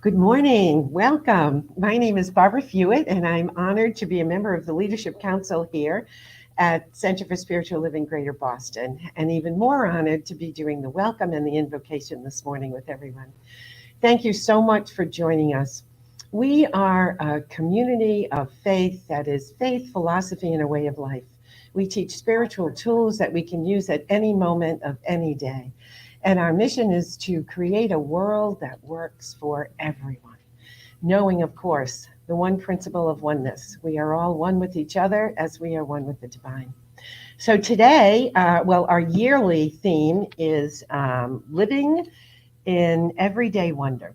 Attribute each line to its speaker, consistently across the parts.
Speaker 1: Good morning. Welcome. My name is Barbara Fewitt, and I'm honored to be a member of the Leadership Council here at Center for Spiritual Living Greater Boston, and even more honored to be doing the welcome and the invocation this morning with everyone. Thank you so much for joining us. We are a community of faith that is faith, philosophy, and a way of life. We teach spiritual tools that we can use at any moment of any day. And our mission is to create a world that works for everyone, knowing, of course, the one principle of oneness. We are all one with each other as we are one with the divine. So today, our yearly theme is living in everyday wonder.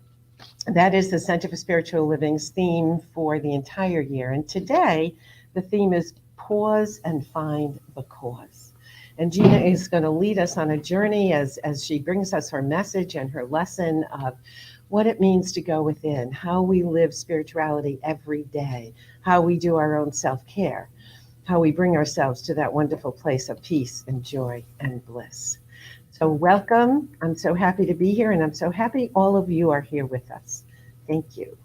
Speaker 1: That is the Center for Spiritual Living's theme for the entire year. And today, the theme is pause and find the cause. And Gina is going to lead us on a journey as she brings us her message and her lesson of what it means to go within, how we live spirituality every day, how we do our own self-care, how we bring ourselves to that wonderful place of peace and joy and bliss. So welcome. I'm so happy to be here, and I'm so happy all of you are here with us. Thank you.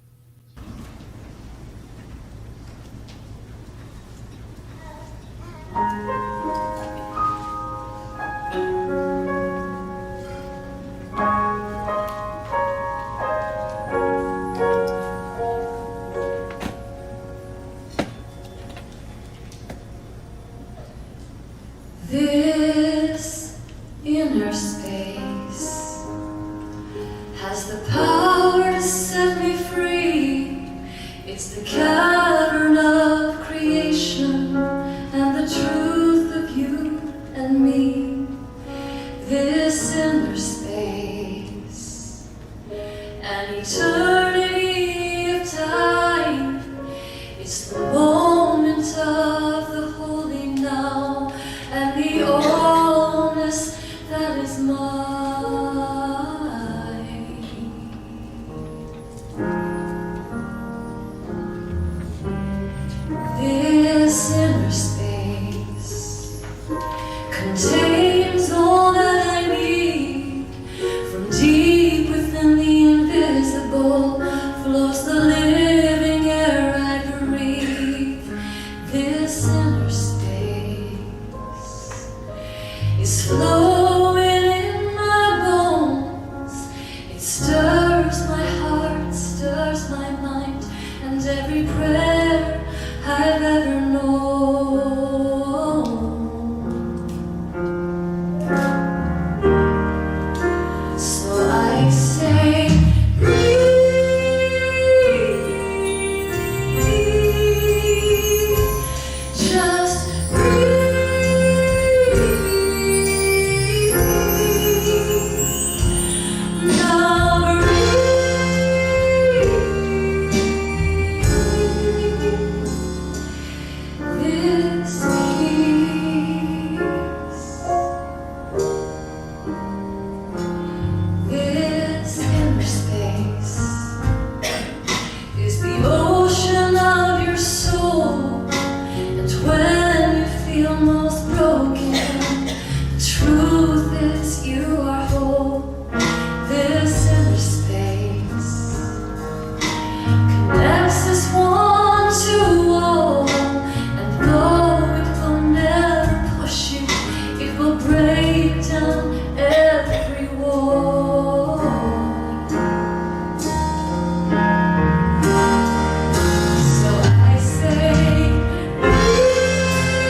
Speaker 2: This inner space has the power to set me free. It's the cavern of creation and the truth of you and me. This inner space, an eternity of time. It's the moment of the holy now and the allness that is mine. This inner space contains all that I need. From deep within the invisible flows the living air I breathe. This inner space is flowing in my bones. It stirs my heart, stirs my mind, and every prayer I've ever known. So I say, breathe, just breathe. Now breathe. This peace, this inner space is the ocean of your soul. And when you feel most broken, the truth is you are whole. This inner space connects us one to all, and though it will never push you, it will break down every wall. So I say, breathe,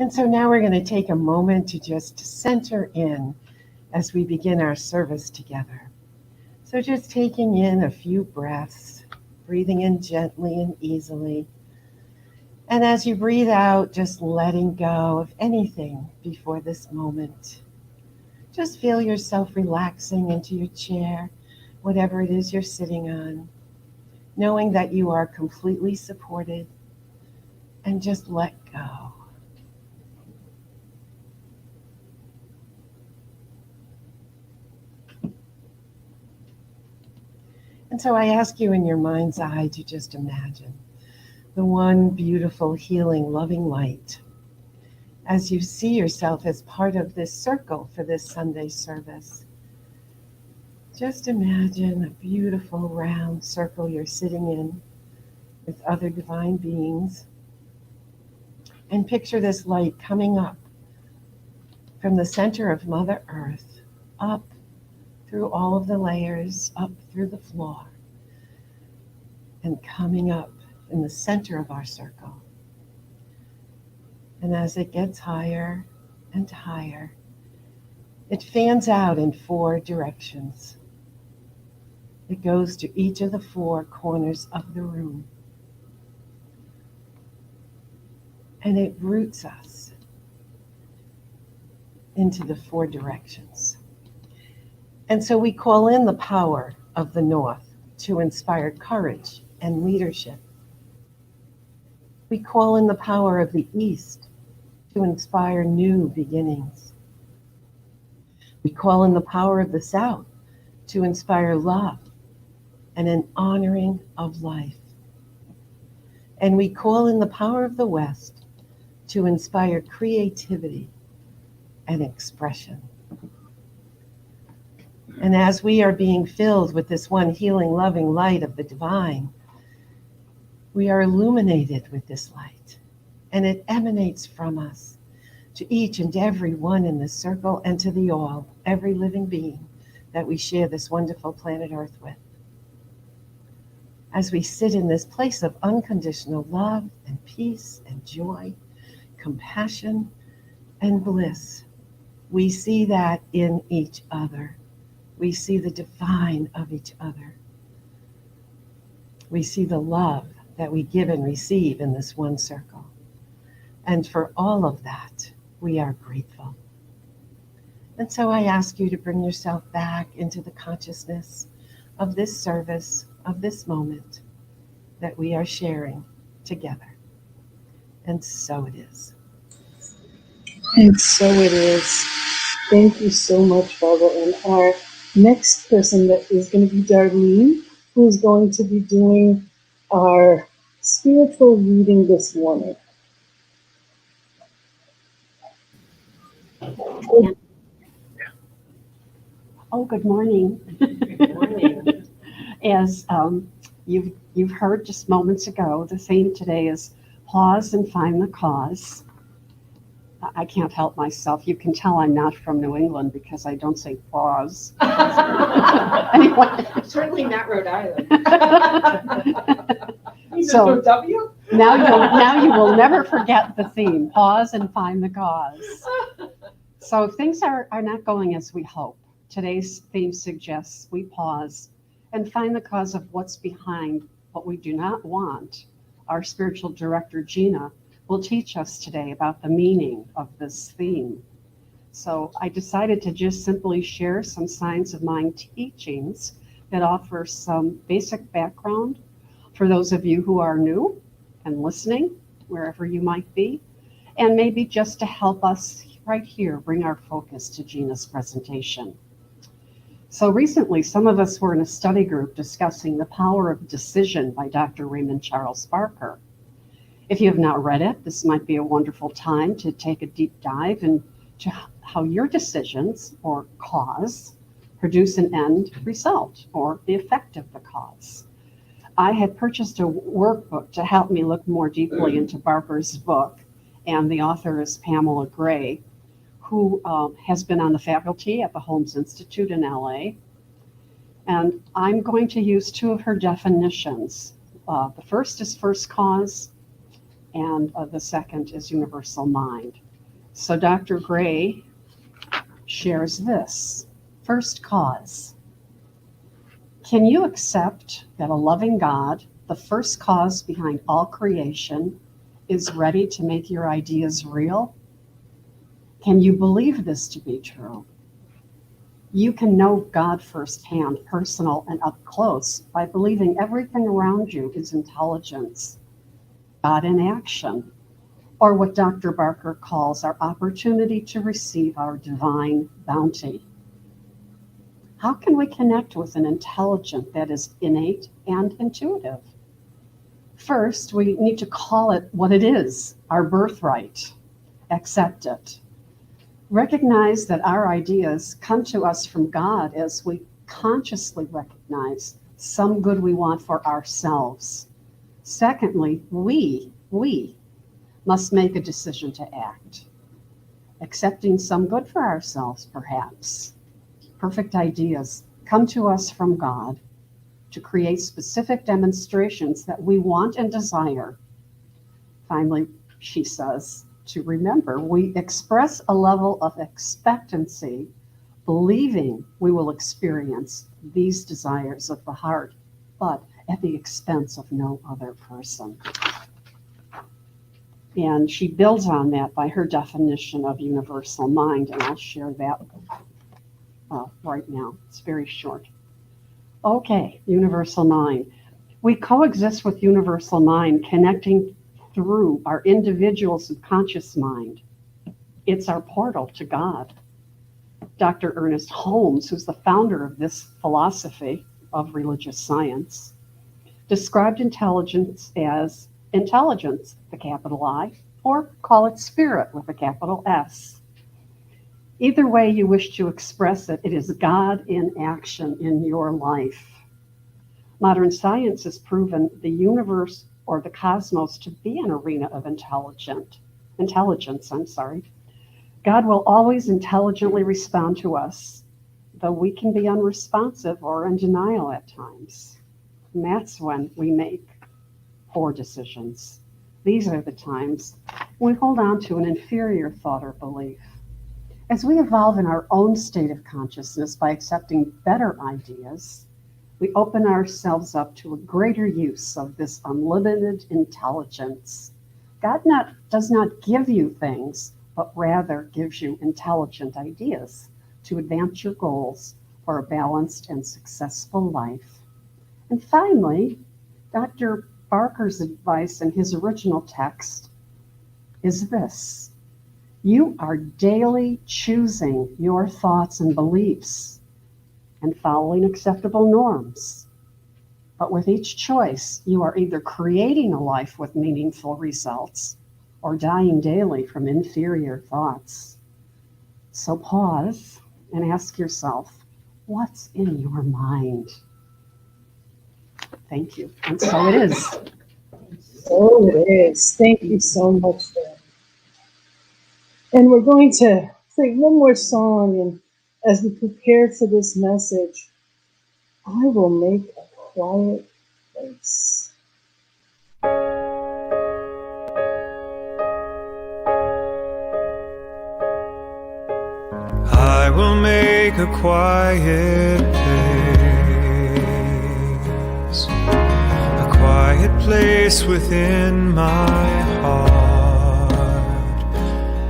Speaker 1: And so now we're going to take a moment to just center in as we begin our service together. So just taking in a few breaths, breathing in gently and easily. And as you breathe out, just letting go of anything before this moment. Just feel yourself relaxing into your chair, whatever it is you're sitting on, knowing that you are completely supported, and just let go. And so I ask you in your mind's eye to just imagine the one beautiful, healing, loving light as you see yourself as part of this circle for this Sunday service. Just imagine a beautiful round circle you're sitting in with other divine beings. And picture this light coming up from the center of Mother Earth, up through all of the layers, up through the floor, and coming up in the center of our circle. And as it gets higher and higher, it fans out in 4 directions. It goes to each of the 4 corners of the room. And it roots us into the 4 directions. And so we call in the power of the North to inspire courage and leadership. We call in the power of the East to inspire new beginnings. We call in the power of the South to inspire love and an honoring of life. And we call in the power of the West to inspire creativity and expression. And as we are being filled with this one healing, loving light of the divine, we are illuminated with this light, and it emanates from us to each and every one in this circle and to the all, every living being that we share this wonderful planet Earth with. As we sit in this place of unconditional love and peace and joy, compassion and bliss, we see that in each other. We see the divine of each other. We see the love that we give and receive in this one circle. And for all of that, we are grateful. And so I ask you to bring yourself back into the consciousness of this service, of this moment that we are sharing together. And so it is.
Speaker 3: And so it is. Thank you so much, Barbara. And our next person that is going to be Darlene, who is going to be doing our spiritual reading this morning.
Speaker 4: Oh, good morning.
Speaker 1: Good morning.
Speaker 4: As you've heard just moments ago, the theme today is pause and find the cause. I can't help myself. You can tell I'm not from New England because I don't say pause. Anyway.
Speaker 1: Certainly not Rhode Island.
Speaker 4: So
Speaker 1: W?
Speaker 4: now you will never forget the theme, pause and find the cause. So if things are not going as we hope, today's theme suggests we pause and find the cause of what's behind what we do not want. Our spiritual director, Gina, will teach us today about the meaning of this theme. So I decided to just simply share some Signs of Mind teachings that offer some basic background for those of you who are new and listening, wherever you might be, and maybe just to help us right here bring our focus to Gina's presentation. So recently, some of us were in a study group discussing The Power of Decision by Dr. Raymond Charles Barker. If you have not read it, this might be a wonderful time to take a deep dive into how your decisions or cause produce an end result or the effect of the cause. I had purchased a workbook to help me look more deeply into Barker's book, and the author is Pamela Gray, who has been on the faculty at the Holmes Institute in LA. And I'm going to use 2 of her definitions. The first is first cause, and the second is universal mind. So Dr. Gray shares this. First cause. Can you accept that a loving God, the first cause behind all creation, is ready to make your ideas real? Can you believe this to be true? You can know God firsthand, personal and up close, by believing everything around you is intelligence, God in action, or what Dr. Barker calls our opportunity to receive our divine bounty. How can we connect with an intelligence that is innate and intuitive? First, we need to call it what it is, our birthright. Accept it. Recognize that our ideas come to us from God as we consciously recognize some good we want for ourselves. Secondly, we must make a decision to act, accepting some good for ourselves, perhaps. Perfect ideas come to us from God to create specific demonstrations that we want and desire. Finally, she says, to remember, we express a level of expectancy, believing we will experience these desires of the heart, but at the expense of no other person. And she builds on that by her definition of universal mind, and I'll share that right now. It's very short. Okay, universal mind. We coexist with universal mind, connecting through our individual subconscious mind. It's our portal to God. Dr. Ernest Holmes, who's the founder of this philosophy of religious science, described intelligence as intelligence, the capital I, or call it spirit with a capital S. Either way you wish to express it, it is God in action in your life. Modern science has proven the universe or the cosmos to be an arena of intelligence. God will always intelligently respond to us, though we can be unresponsive or in denial at times. And that's when we make poor decisions. These are the times we hold on to an inferior thought or belief. As we evolve in our own state of consciousness by accepting better ideas, we open ourselves up to a greater use of this unlimited intelligence. God does not give you things, but rather gives you intelligent ideas to advance your goals for a balanced and successful life. And finally, Dr. Barker's advice in his original text is this: you are daily choosing your thoughts and beliefs and following acceptable norms. But with each choice, you are either creating a life with meaningful results or dying daily from inferior thoughts. So pause and ask yourself, what's in your mind? Thank you. And so it is.
Speaker 3: So it is. Thank you so much for that. And we're going to sing one more song, and as we prepare for this message, I will make a quiet place.
Speaker 5: I will make a quiet place within my heart,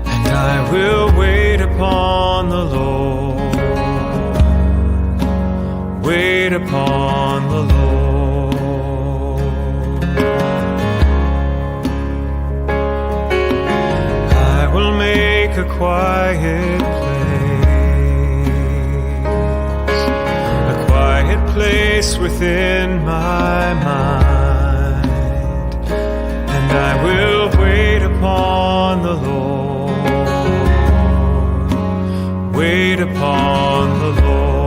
Speaker 5: and I will wait upon the Lord, wait upon the Lord. I will make a quiet place within my mind, and I will wait upon the Lord, wait upon the Lord.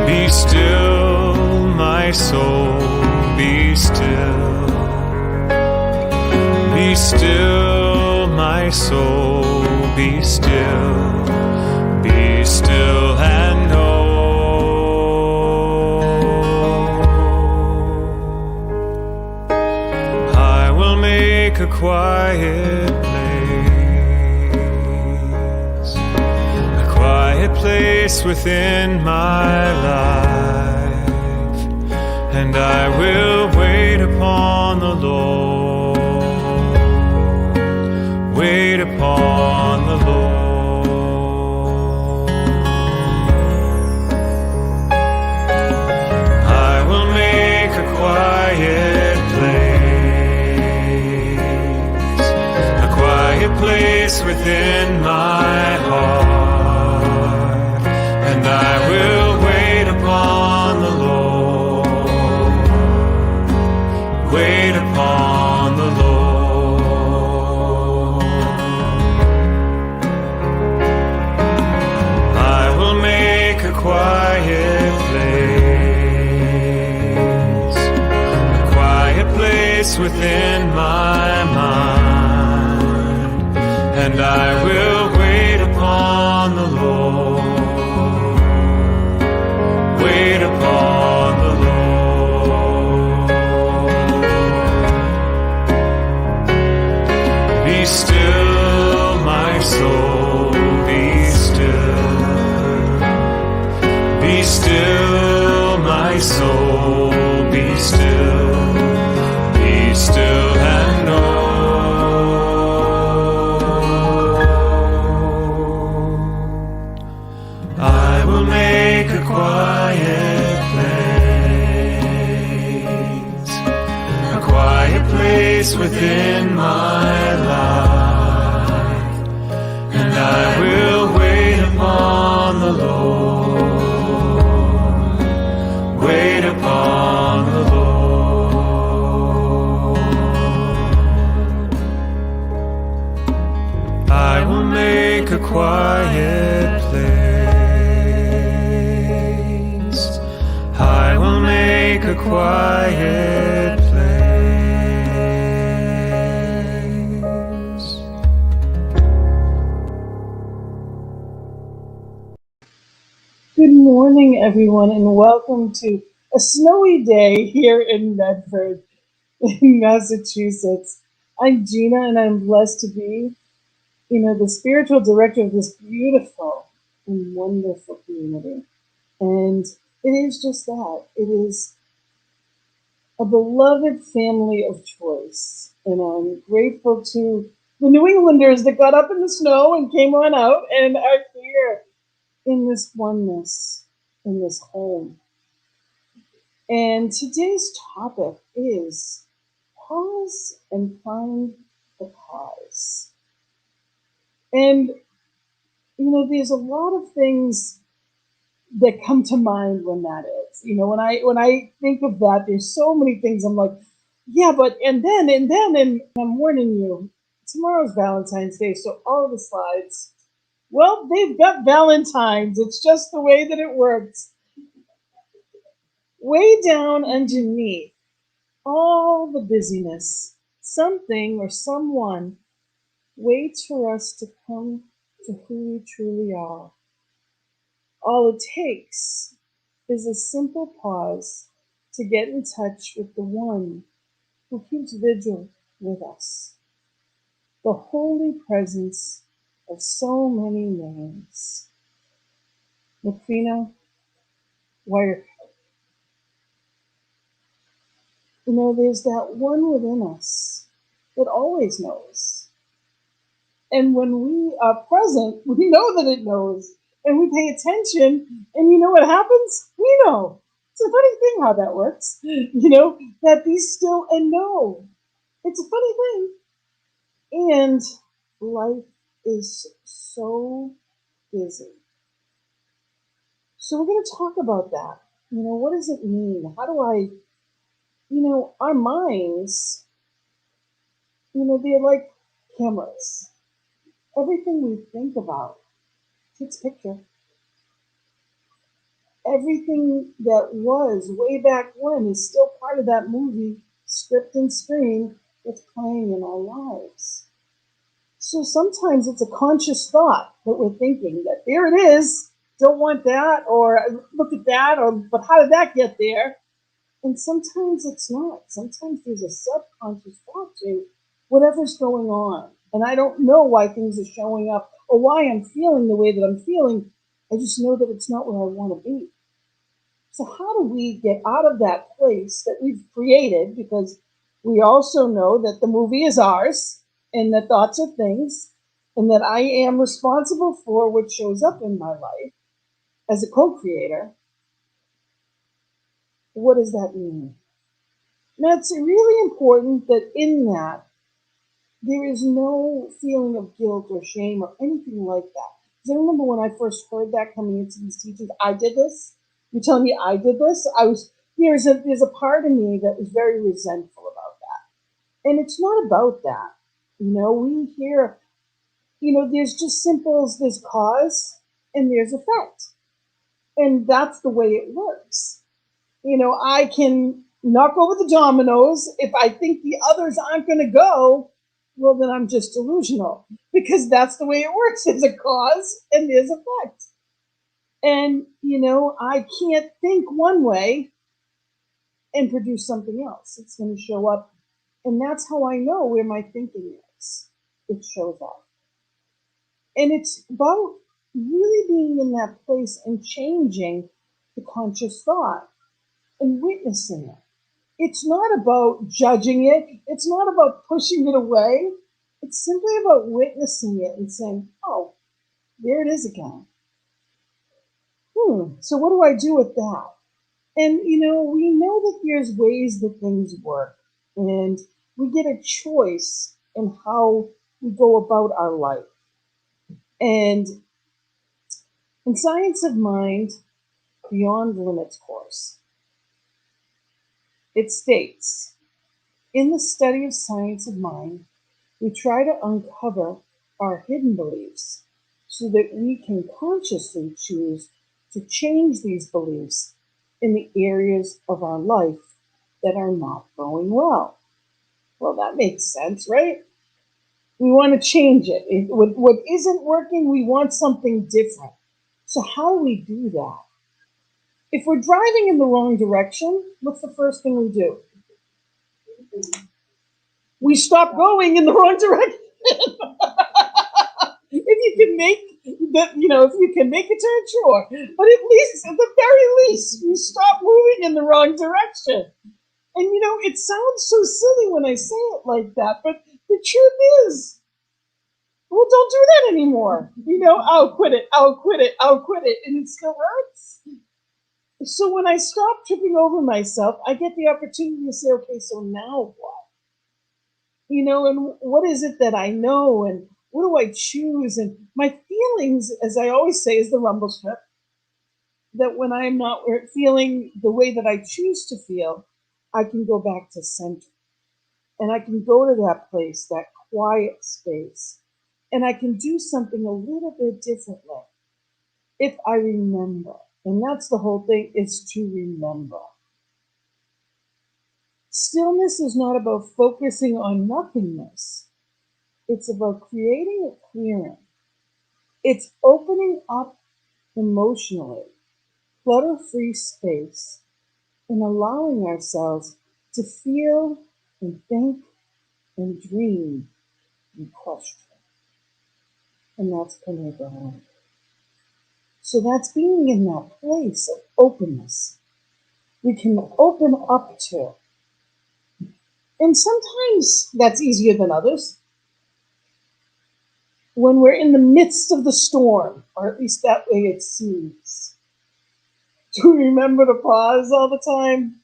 Speaker 5: Be still, my soul, be still. Be still, my soul, be still. Be still and know quiet place within my life, and I will wait upon the Lord, wait upon the Lord. I will make a quiet place within my heart, and I will wait upon the Lord, wait upon the Lord. I will make a quiet place within my mind, and I will wait upon the Lord, wait upon the Lord. Be still, my soul, be still, my soul, be still and know. I will make a quiet place within my life, and I will wait upon the Lord, wait upon the Lord. I will make a quiet place. I will make a quiet place.
Speaker 3: Good morning, everyone, and welcome to a snowy day here in Medford, in Massachusetts. I'm Gina, and I'm blessed to be, the spiritual director of this beautiful and wonderful community. And it is just that. It is a beloved family of choice. And I'm grateful to the New Englanders that got up in the snow and came on out and are here in this oneness, in this home. And today's topic is pause and find the cause. And, there's a lot of things that come to mind when that is. When I think of that, there's so many things I'm like, yeah, but and then, and I'm warning you, tomorrow's Valentine's Day, so all of the slides, well, they've got Valentines. It's just the way that it works. Way down underneath all the busyness, something or someone waits for us to come to who we truly are. All it takes is a simple pause to get in touch with the one who keeps vigil with us. The holy presence of so many names. Macrina, Wirecutt. There's that one within us that always knows. And when we are present, we know that it knows. And we pay attention, and you know what happens? We know. It's a funny thing how that works. That be still and know. It's a funny thing. And life is so busy. So we're going to talk about that. What does it mean? How do I, our minds, they're like cameras. Everything we think about takes a picture. Everything that was way back when is still part of that movie, script and screen, that's playing in our lives. So sometimes it's a conscious thought that we're thinking that there it is, don't want that, or look at that, or but how did that get there? And sometimes it's not. Sometimes there's a subconscious thought to whatever's going on. And I don't know why things are showing up or why I'm feeling the way that I'm feeling. I just know that it's not where I want to be. So how do we get out of that place that we've created? Because we also know that the movie is ours and that thoughts are things and that I am responsible for what shows up in my life as a co-creator. What does that mean? Now, it's really important that in that, there is no feeling of guilt or shame or anything like that. Because I remember when I first heard that coming into these teachings, I did this. You're telling me I did this? There's a part of me that was very resentful about that. And it's not about that. We hear, there's just simples, there's cause and there's effect. And that's the way it works. I can knock over the dominoes. If I think the others aren't going to go, well, then I'm just delusional because that's the way it works. There's a cause and there's effect. And, I can't think one way and produce something else. It's going to show up. And that's how I know where my thinking is. It shows up. And it's about really being in that place and changing the conscious thought and witnessing it. It's not about judging it. It's not about pushing it away. It's simply about witnessing it and saying, oh, there it is again. So what do I do with that? And, we know that there's ways that things work. And we get a choice in how we go about our life. And in Science of Mind, Beyond Limits course, it states, in the study of science of mind, we try to uncover our hidden beliefs so that we can consciously choose to change these beliefs in the areas of our life that are not going well. Well, that makes sense, right? We want to change it. What isn't working, we want something different. So how do we do that? If we're driving in the wrong direction, what's the first thing we do? We stop going in the wrong direction. If you can make a turn, sure. But at the very least, we stop moving in the wrong direction. And it sounds so silly when I say it like that, but the truth is, well, don't do that anymore. I'll quit it, and it still hurts. So when I stop tripping over myself, I get the opportunity to say, okay, so now what? And what is it that I know, and what do I choose? And my feelings, as I always say, is the rumble strip. That when I'm not feeling the way that I choose to feel, I can go back to center. And I can go to that place, that quiet space, and I can do something a little bit differently if I remember. And that's the whole thing, is to remember. Stillness is not about focusing on nothingness. It's about creating a clearing. It's opening up emotionally, clutter-free space, and allowing ourselves to feel and think and dream and question. And that's Pinnacle. So that's being in that place of openness. We can open up to. And sometimes that's easier than others. When we're in the midst of the storm, or at least that way it seems. To remember to pause all the time.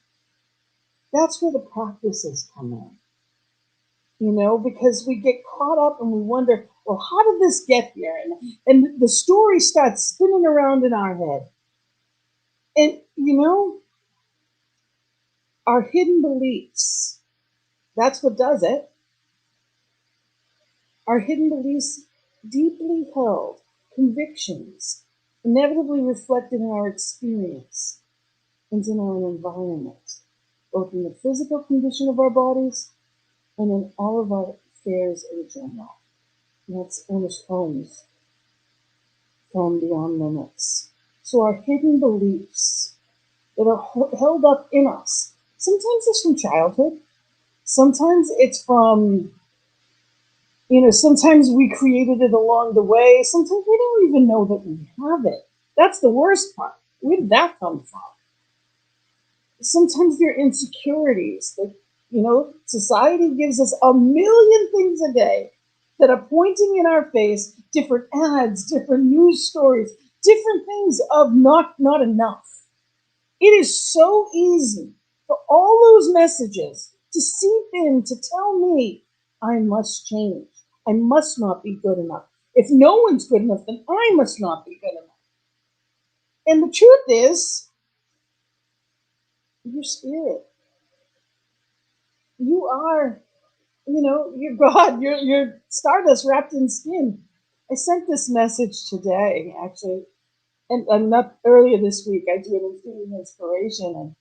Speaker 3: That's where the practices come in. Because we get caught up and we wonder, well, how did this get here? And the story starts spinning around in our head. And, our hidden beliefs, that's what does it. Our hidden beliefs, deeply held convictions, inevitably reflected in our experience and in our environment, both in the physical condition of our bodies and in all of our affairs in general. And that's Ernest Holmes from Beyond Limits. So our hidden beliefs that are held up in us, sometimes it's from childhood, sometimes it's from, sometimes we created it along the way, sometimes we don't even know that we have it. That's the worst part. Where did that come from? Sometimes they're insecurities that, society gives us a million things a day that are pointing in our face, different ads, different news stories, different things of not enough. It is so easy for all those messages to seep in to tell me I must change. I must not be good enough. If no one's good enough, then I must not be good enough. And the truth is, your spirit. You are, you're God. You're stardust wrapped in skin. I sent this message today, actually, and not earlier this week. I do it in inspiration, and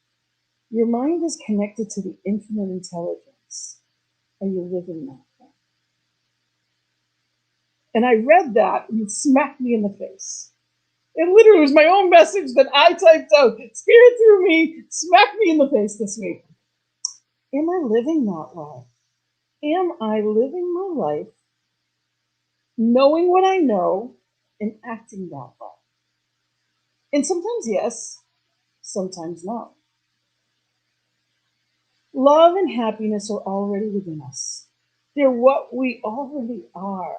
Speaker 3: your mind is connected to the infinite intelligence, and you're living that way. And I read that, and it smacked me in the face. It literally was my own message that I typed out. Spirit through me, smacked me in the face this week. Am I living that way? Am I living my life knowing what I know and acting that way? And sometimes yes, sometimes no. Love and happiness are already within us. They're what we already are.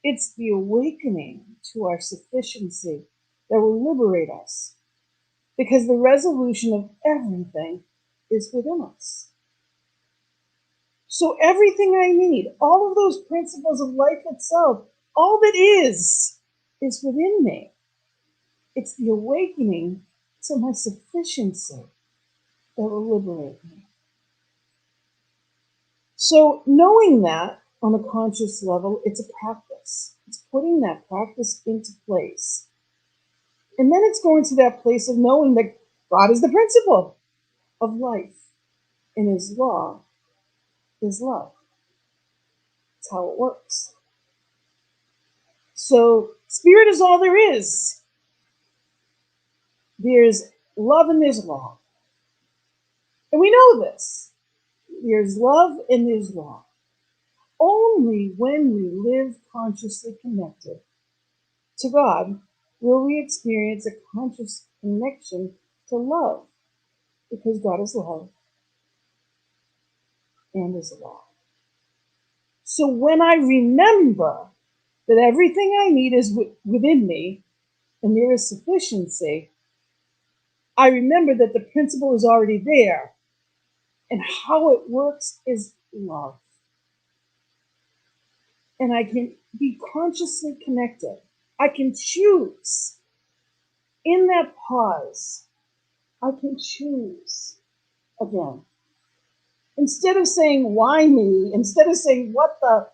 Speaker 3: It's the awakening to our sufficiency that will liberate us, because the resolution of everything is within us. So everything I need, all of those principles of life itself, all that is within me. It's the awakening to my sufficiency that will liberate me. So knowing that on a conscious level, it's a practice. It's putting that practice into place. And then it's going to that place of knowing that God is the principle of life, and His law is love. That's how it works. So spirit is all there is. There's love and there's law. And we know this. There's love and there's law. Only when we live consciously connected to God will we experience a conscious connection to love, because God is love and is law. So when I remember that everything I need is within me and there is sufficiency, I remember that the principle is already there, and how it works is love. And I can be consciously connected. I can choose. In that pause, I can choose again. Instead of saying, why me? Instead of saying, what the,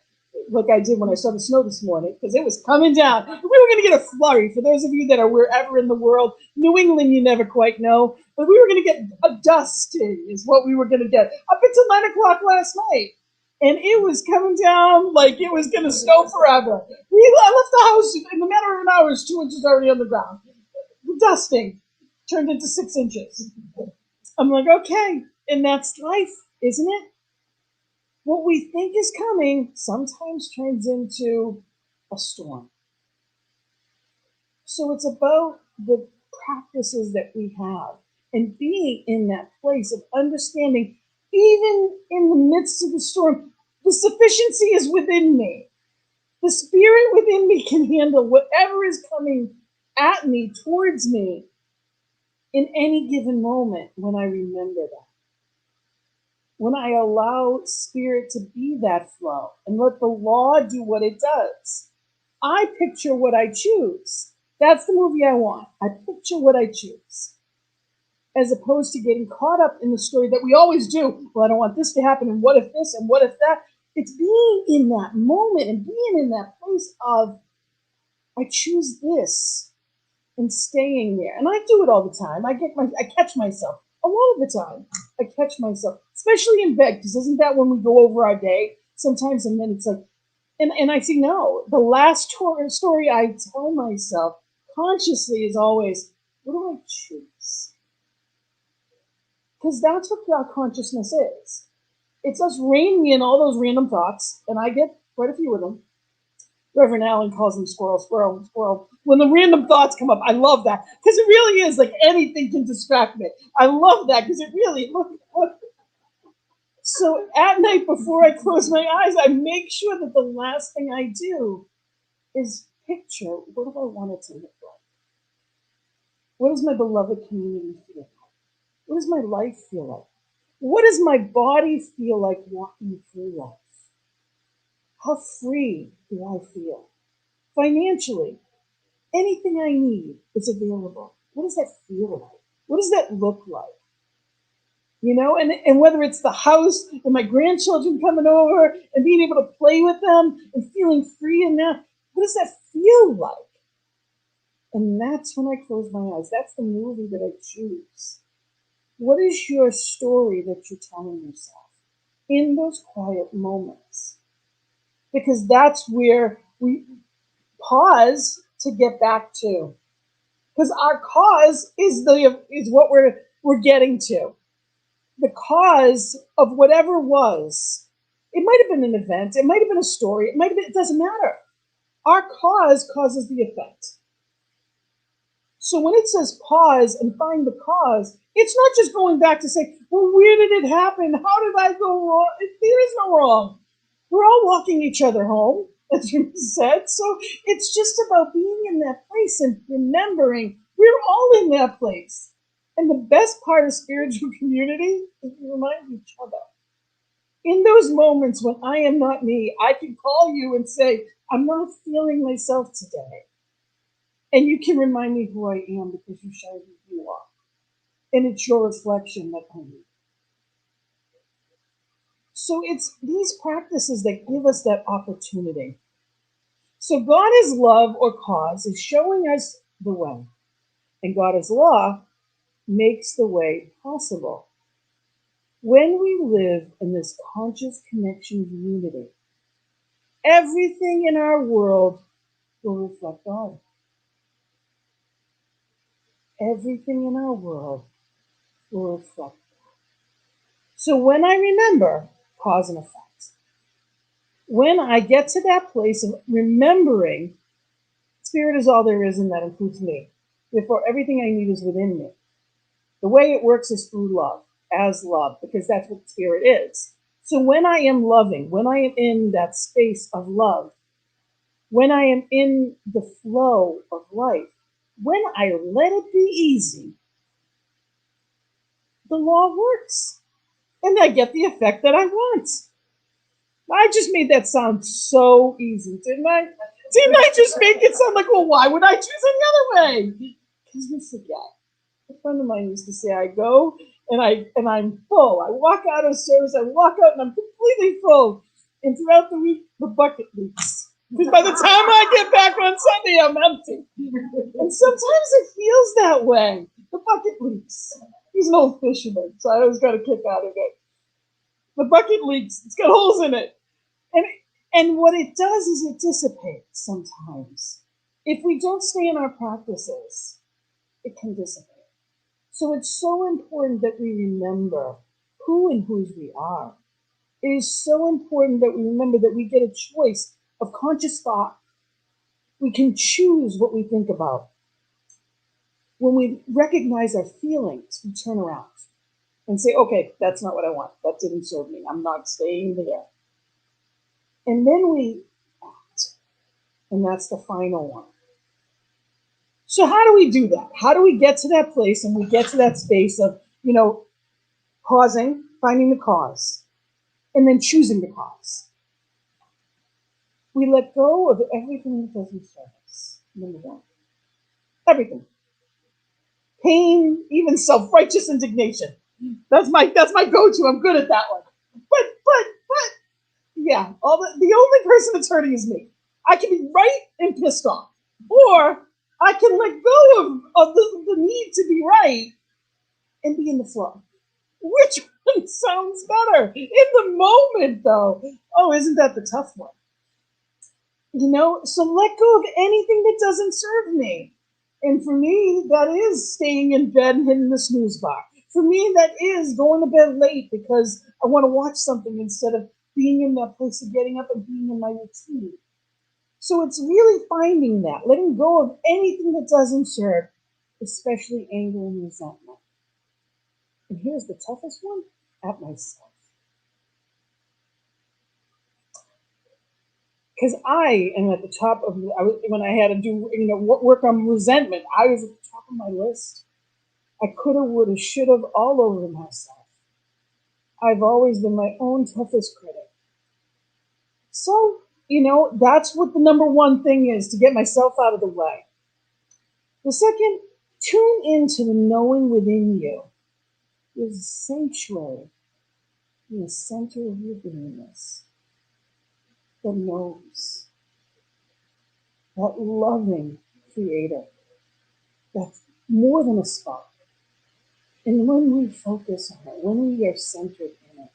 Speaker 3: like I did when I saw the snow this morning, because it was coming down. We were going to get a flurry. For those of you that are wherever in the world, New England, you never quite know, but we were going to get a dusting is what we were going to get up until 9 o'clock last night. And it was coming down like it was going to snow forever. I left the house in a matter of an hour, 2 inches already on the ground. The dusting turned into 6 inches. I'm like, okay, and that's life, isn't it? What we think is coming sometimes turns into a storm. So it's about the practices that we have and being in that place of understanding, even in the midst of the storm, the sufficiency is within me. The spirit within me can handle whatever is coming at me, towards me, in any given moment when I remember that. When I allow spirit to be that flow and let the law do what it does. I picture what I choose. That's the movie I want. I picture what I choose. As opposed to getting caught up in the story that we always do. Well, I don't want this to happen, and what if this, and what if that? It's being in that moment and being in that place of, I choose this, and staying there. And I do it all the time. I catch myself. A lot of the time, I catch myself, especially in bed, because isn't that when we go over our day sometimes? And then it's like, and I say, no, the last story I tell myself consciously is always, what do I choose? Because that's what our consciousness is. It's us reining in all those random thoughts, and I get quite a few of them. Reverend Allen calls them squirrel, squirrel, squirrel. When the random thoughts come up, I love that because it really is like anything can distract me. I love that because it really look. So at night before I close my eyes, I make sure that the last thing I do is picture what do I want it to look like? What does my beloved community feel like? What does my life feel like? What does my body feel like walking through life? How free do I feel? Financially, anything I need is available. What does that feel like? What does that look like? You know, and whether it's the house and my grandchildren coming over and being able to play with them and feeling free in that, what does that feel like? And that's when I close my eyes. That's the movie that I choose. What is your story that you're telling yourself in those quiet moments? Because that's where we pause to get back to. Because our cause is what we're getting to. The cause of whatever was. It might have been an event, it might have been a story, it doesn't matter. Our cause causes the effect. So when it says pause and find the cause, it's not just going back to say, well, where did it happen? How did I go wrong? There is no wrong. We're all walking each other home, as you said. So it's just about being in that place and remembering we're all in that place. And the best part of spiritual community is we remind each other. In those moments when I am not me, I can call you and say, I'm not feeling myself today. And you can remind me who I am because you shine who you are. And it's your reflection that I need. So it's these practices that give us that opportunity. So God is love or cause is showing us the way. And God is law makes the way possible. When we live in this conscious connection of unity, everything in our world will reflect God. Everything in our world will reflect God. So when I remember cause and effect, when I get to that place of remembering Spirit is all there is, and that includes me. Therefore, everything I need is within me. The way it works is through love, as love, because that's what Spirit is. So when I am loving, when I am in that space of love, when I am in the flow of life, when I let it be easy, the law works. And I get the effect that I want. I just made that sound so easy, didn't I? Didn't I just make it sound like, well, why would I choose any other way? Because we forget. A friend of mine used to say, I go and I'm full. I walk out of service, I walk out and I'm completely full. And throughout the week, the bucket leaks. Because by the time I get back on Sunday, I'm empty. And sometimes it feels that way. The bucket leaks. He's an old fisherman, so I always got a kick out of it. The bucket leaks. It's got holes in it. And what it does is it dissipates sometimes. If we don't stay in our practices, it can dissipate. So it's so important that we remember who and whose we are. It is so important that we remember that we get a choice of conscious thought. We can choose what we think about. When we recognize our feelings, we turn around and say, okay, that's not what I want. That didn't serve me. I'm not staying there. And then we act. And that's the final one. So how do we do that? How do we get to that place and we get to that space of, pausing, finding the cause, and then choosing the cause? We let go of everything that doesn't serve us. Number one. Everything. Pain, even self-righteous indignation. That's my go-to. I'm good at that one. But yeah, the only person that's hurting is me. I can be right and pissed off. Or I can let go of the need to be right and be in the flow. Which one sounds better? In the moment, though. Oh, isn't that the tough one? So let go of anything that doesn't serve me. And for me, that is staying in bed and hitting the snooze bar. For me, that is going to bed late because I want to watch something instead of being in that place of getting up and being in my routine. So it's really finding that, letting go of anything that doesn't serve, especially anger and resentment. And here's the toughest one, at myself. Because I am at the top of, when I had to do, work on resentment, I was at the top of my list. I coulda, woulda, shoulda, all over myself. I've always been my own toughest critic. So, that's what the number one thing is, to get myself out of the way. The second, tune into the knowing within you. There's a sanctuary in the center of your beingness that knows, that loving creator, that's more than a spark. And when we focus on it, when we are centered in it,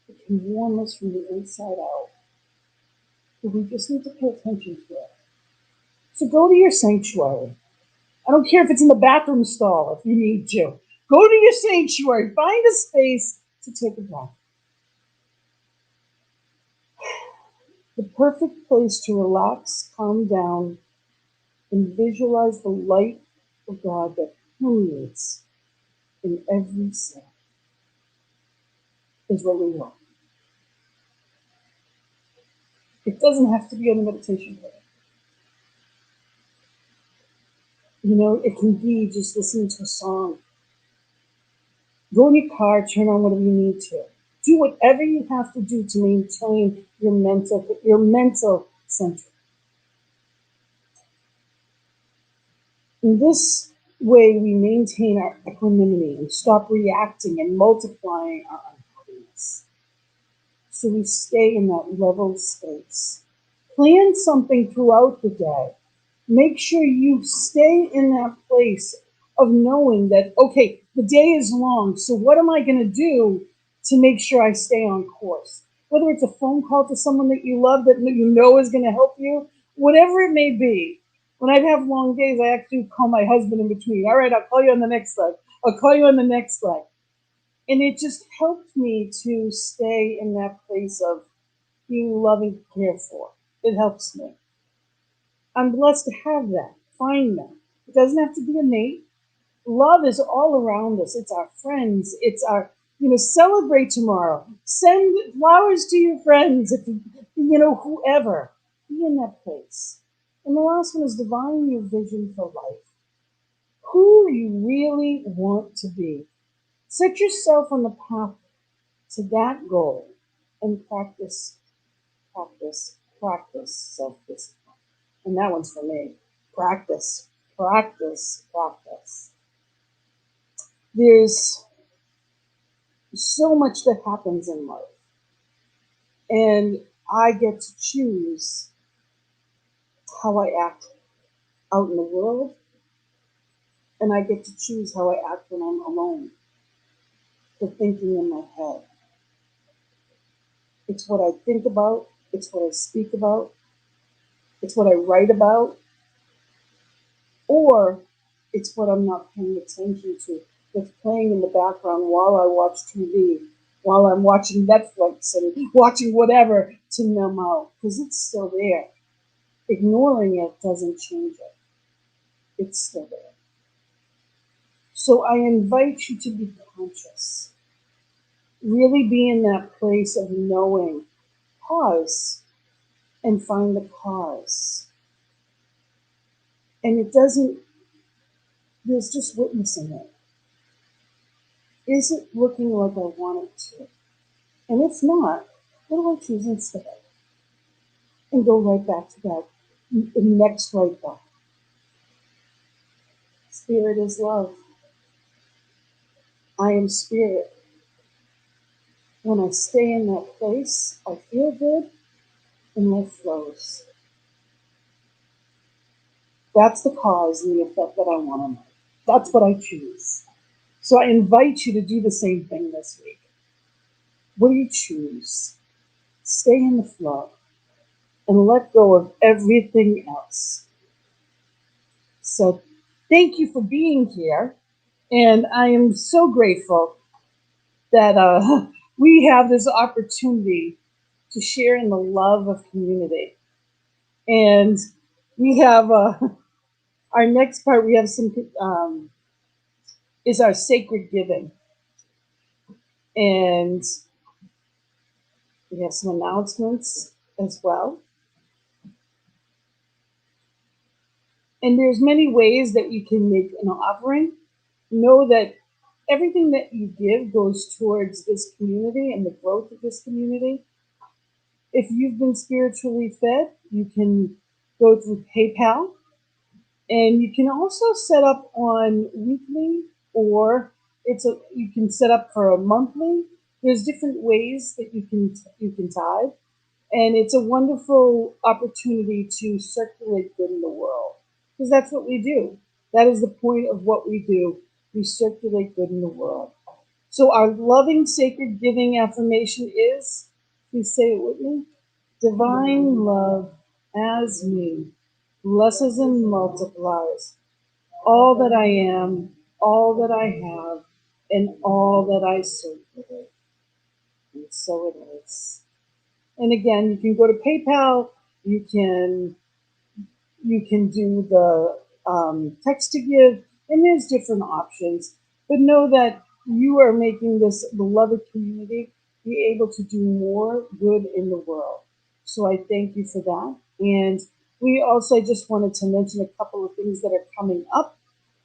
Speaker 3: it can warm us from the inside out. But we just need to pay attention to it. So go to your sanctuary. I don't care if it's in the bathroom stall if you need to. Go to your sanctuary. Find a space to take a breath. The perfect place to relax, calm down, and visualize the light of God that permeates in every cell is where we are. It doesn't have to be on the meditation prayer. It can be just listening to a song. Go in your car, turn on whatever you need to. Do whatever you have to do to maintain your mental center. In this way, we maintain our equanimity and stop reacting and multiplying our unhappiness. So we stay in that level space. Plan something throughout the day. Make sure you stay in that place of knowing that, okay, the day is long, so what am I going to do to make sure I stay on course? Whether it's a phone call to someone that you love that you know is going to help you, whatever it may be. When I have long days, I actually call my husband in between. All right, I'll call you on the next leg. I'll call you on the next leg. And it just helped me to stay in that place of being loving, cared for. It helps me. I'm blessed to have that. Find that. It doesn't have to be a mate. Love is all around us. It's our friends. It's our, celebrate tomorrow. Send flowers to your friends, if whoever. Be in that place. And the last one is divine your vision for life. Who you really want to be. Set yourself on the path to that goal and practice self-discipline. And that one's for me. Practice. There's so much that happens in life. And I get to choose how I act out in the world. And I get to choose how I act when I'm alone. The thinking in my head. It's what I think about. It's what I speak about. It's what I write about. Or it's what I'm not paying attention to. That's playing in the background while I watch TV, while I'm watching Netflix and watching whatever to numb out. Because it's still there. Ignoring it doesn't change it. It's still there. So I invite you to be conscious. Really be in that place of knowing. Pause and find the cause. And there's just witnessing it. Is it looking like I want it to? And if not, what do I choose instead? And go right back to that. Next right back. Spirit is love. I am spirit. When I stay in that place, I feel good and life flows. That's the cause and the effect that I want to know. That's what I choose. So I invite you to do the same thing this week. What do you choose? Stay in the flow and let go of everything else. So thank you for being here. And I am so grateful that we have this opportunity to share in the love of community. And we have our next part. We have some is our sacred giving, and we have some announcements as well. And there's many ways that you can make an offering. Know that everything that you give goes towards this community and the growth of this community. If you've been spiritually fed, you can go through PayPal, and you can also set up on weekly, or you can set up for a monthly. There's different ways that you can tithe, and it's a wonderful opportunity to circulate good in the world, because that's what we do. That is the point of what we do. We circulate good in the world. So our loving sacred giving affirmation is, please say it with me, divine love as me blesses and multiplies all that I am, all that I have, and all that I circulate. And so it is. And again, you can go to PayPal. You can do the text to give, and there's different options. But know that you are making this beloved community be able to do more good in the world. So I thank you for that. And we also just wanted to mention a couple of things that are coming up.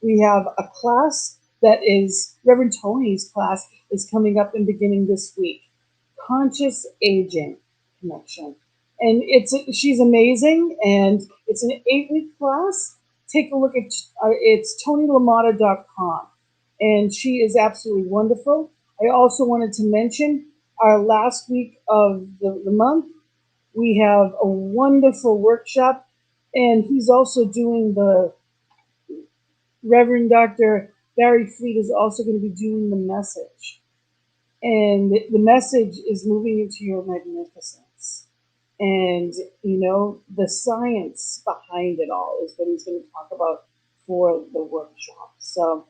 Speaker 3: We have a class that is Reverend Tony's class is coming up and beginning this week. Conscious aging connection, and she's amazing, and it's an 8-week class. Take a look at it's TonyLamotta.com, and she is absolutely wonderful. I also wanted to mention our last week of the month. We have a wonderful workshop, and he's also doing the Reverend Dr. Barry Fleet is also going to be doing the message. And the message is moving into your magnificence. And, the science behind it all is what he's going to talk about for the workshop. So,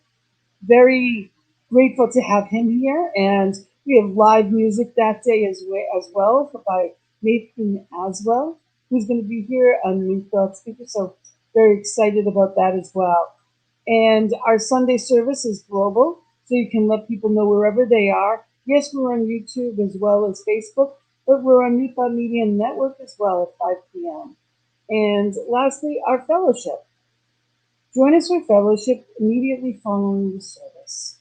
Speaker 3: very grateful to have him here. And we have live music that day as well by Nathan Aswell, who's going to be here on New Thought Speaker. So, very excited about that as well. And our Sunday service is global, so you can let people know wherever they are. Yes, we're on YouTube as well as Facebook, but we're on New Thought Media Network as well at 5 p.m. And lastly, our fellowship. Join us for fellowship immediately following the service.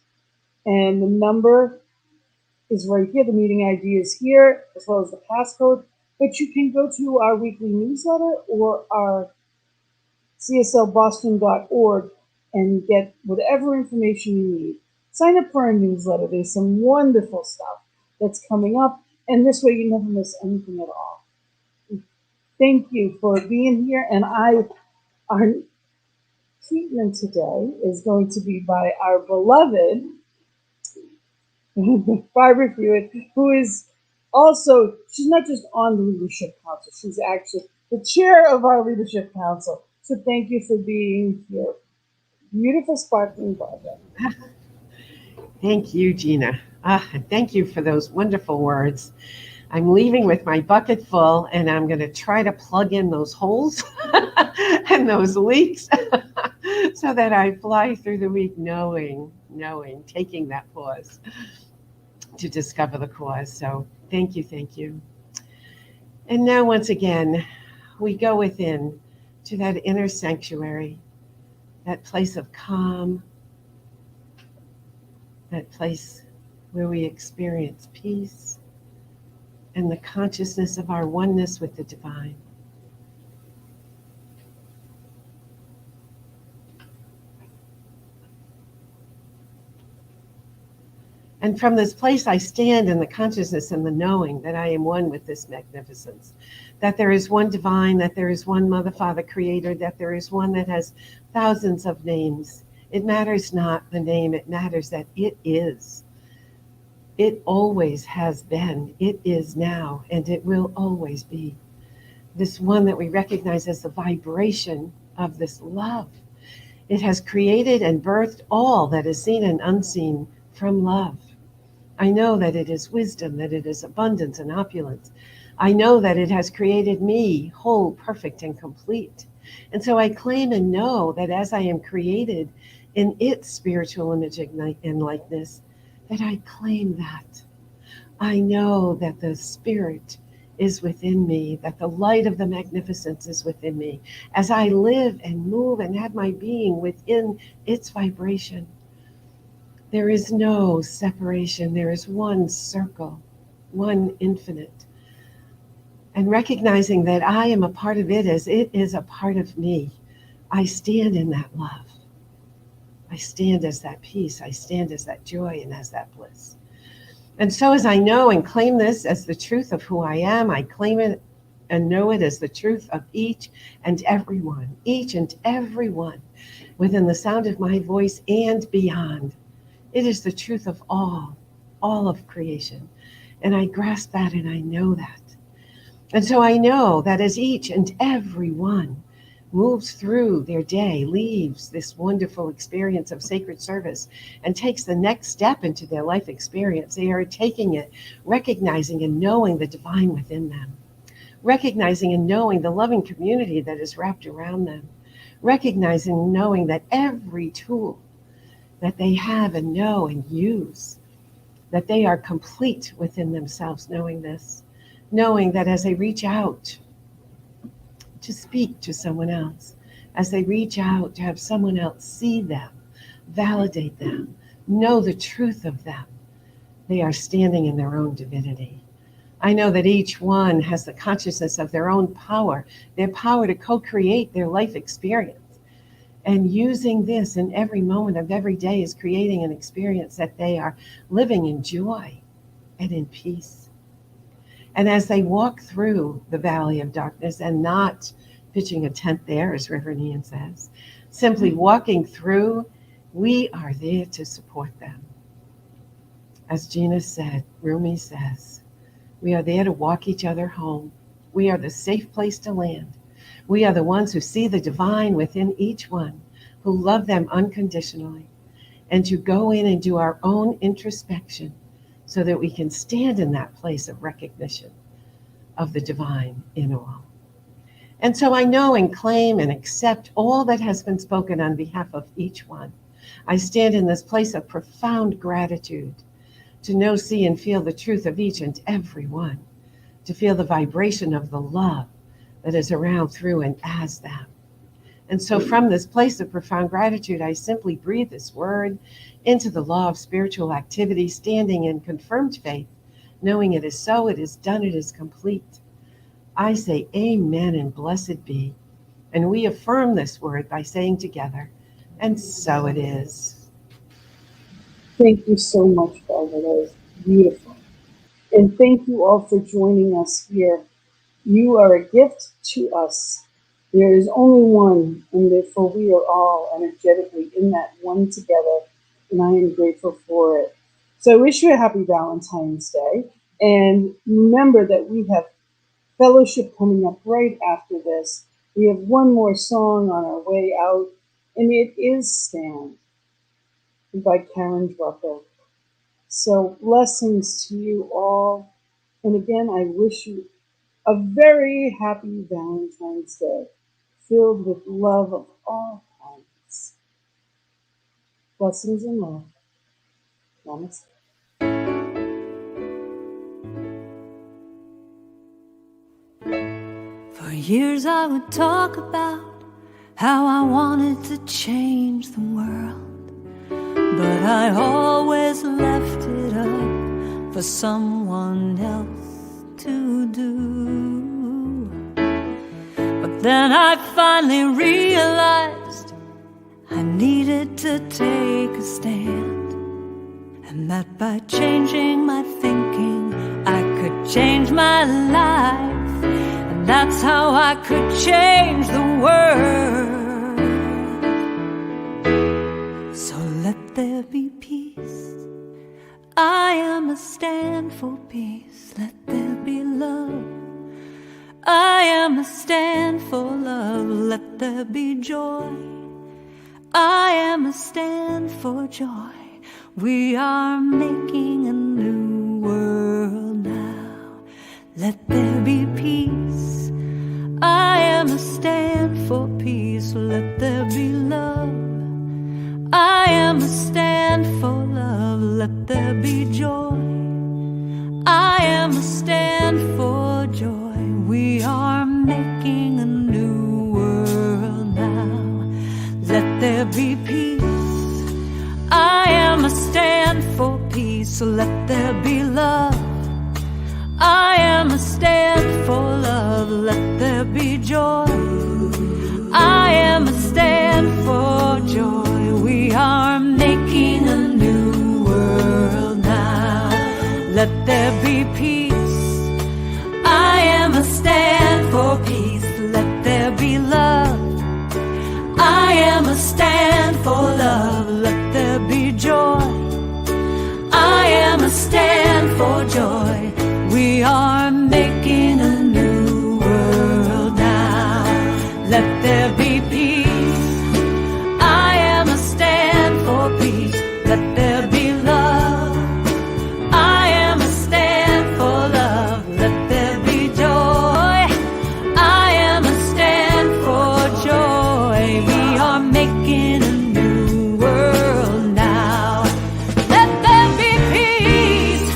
Speaker 3: And the number is right here. The meeting ID is here, as well as the passcode. But you can go to our weekly newsletter or our cslboston.org and get whatever information you need. Sign up for our newsletter. There's some wonderful stuff that's coming up, and this way you never miss anything at all. Thank you for being here, and our treatment today is going to be by our beloved Barbara Hewitt, who is also, she's not just on the Leadership Council, she's actually the chair of our Leadership Council. So thank you for being here. Beautiful, sparkling Barbara.
Speaker 1: Thank you, Gina. Thank you for those wonderful words. I'm leaving with my bucket full, and I'm going to try to plug in those holes and those leaks so that I fly through the week knowing, taking that pause to discover the cause. So thank you. And now, once again, we go within to that inner sanctuary, that place of calm, that place where we experience peace and the consciousness of our oneness with the divine. And from this place, I stand in the consciousness and the knowing that I am one with this magnificence, that there is one divine, that there is one Mother, Father, Creator, that there is one that has thousands of names. It matters not the name, it matters that it is. It always has been, it is now, and it will always be. This one that we recognize as the vibration of this love. It has created and birthed all that is seen and unseen from love. I know that it is wisdom, that it is abundance and opulence. I know that it has created me whole, perfect, and complete. And so I claim and know that as I am created in its spiritual image and likeness, that I claim that. I know that the Spirit is within me, that the light of the magnificence is within me, as I live and move and have my being within its vibration. There is no separation. There is one circle, one infinite. And recognizing that I am a part of it as it is a part of me, I stand in that love. I stand as that peace. I stand as that joy and as that bliss. And so as I know and claim this as the truth of who I am, I claim it and know it as the truth of each and every one within the sound of my voice and beyond. It is the truth of all of creation. And I grasp that and I know that. And so I know that as each and every one moves through their day, leaves this wonderful experience of sacred service, and takes the next step into their life experience, they are taking it, recognizing and knowing the divine within them, recognizing and knowing the loving community that is wrapped around them, recognizing and knowing that every tool that they have and know and use, that they are complete within themselves, knowing this, knowing that as they reach out to speak to someone else, as they reach out to have someone else see them, validate them, know the truth of them, they are standing in their own divinity. I know that each one has the consciousness of their own power, their power to co-create their life experience. And using this in every moment of every day is creating an experience that they are living in joy and in peace. And as they walk through the valley of darkness and not pitching a tent there, as Reverend Ian says, simply walking through, we are there to support them. As Gina said, Rumi says, we are there to walk each other home. We are the safe place to land. We are the ones who see the divine within each one, who love them unconditionally, and to go in and do our own introspection so that we can stand in that place of recognition of the divine in all. And so I know and claim and accept all that has been spoken on behalf of each one. I stand in this place of profound gratitude to know, see, and feel the truth of each and every one, to feel the vibration of the love that is around, through, and as them. And so from this place of profound gratitude, I simply breathe this word into the law of spiritual activity, standing in confirmed faith, knowing it is so, it is done, it is complete. I say amen and blessed be. And we affirm this word by saying together, and so it is.
Speaker 3: Thank you so much, Barbara. That was beautiful. And thank you all for joining us here. You are a gift to us. There is only one, and therefore we are all energetically in that one together, and I am grateful for it. So I wish you a happy Valentine's Day, and remember that we have fellowship coming up right after this. We have one more song on our way out, and it is Stand by Karen Drucker. So blessings to you all, and again, I wish you a very happy Valentine's Day, filled with love of all kinds. Blessings and love. Namaste.
Speaker 2: For years I would talk about how I wanted to change the world, but I always left it up for someone else to do. But then I finally realized I needed to take a stand, and that by changing my thinking I could change my life. That's how I could change the world. So let there be peace. I am a stand for peace. Let there be love. I am a stand for love. Let there be joy. I am a stand for joy. We are making a new world now. Let let there be peace. I am a stand for peace, let there be love. I am a stand for love, let there be joy. I am a stand for joy. We are making a new world now. Let there be peace. I am a stand for peace, let there be love. I am a stand for love, let there be joy. I am a stand for joy. We are making a new world now. Let there be peace. I am a stand for peace, let there be love. I am a stand for love, let there be joy. I am a stand for joy. We are making a new world now. Let there be peace. I am a stand for peace, let there be love. I am a stand for love, let there be joy. I am a stand for joy. We are making a new world now. Let there be peace.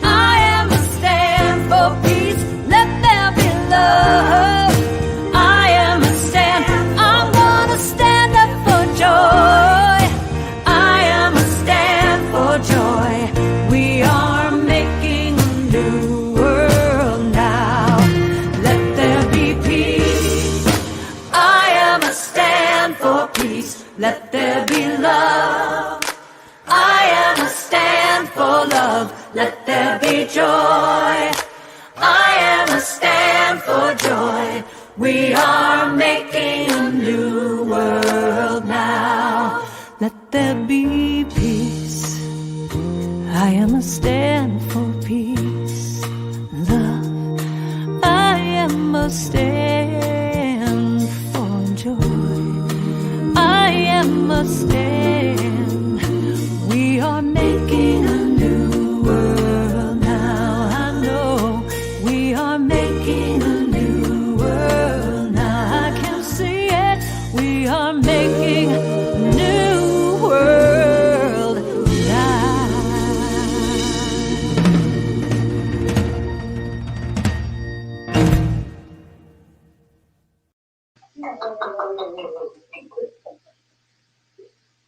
Speaker 2: I am a stand for peace. Let there be love. I am a stand. I'm gonna stand up for joy. I am a stand for joy. We are making a new world now. Let there be peace. I am a stand for peace. Let there be love. I am a stand for love. Let there be joy. I am a stand for joy. We are making a new world now. Let there be peace. I am a stand for peace. Love. I am a stand for joy. I am a stand. We are making a new world now. I know we are making a new world now. I can see it. We are making a new world now.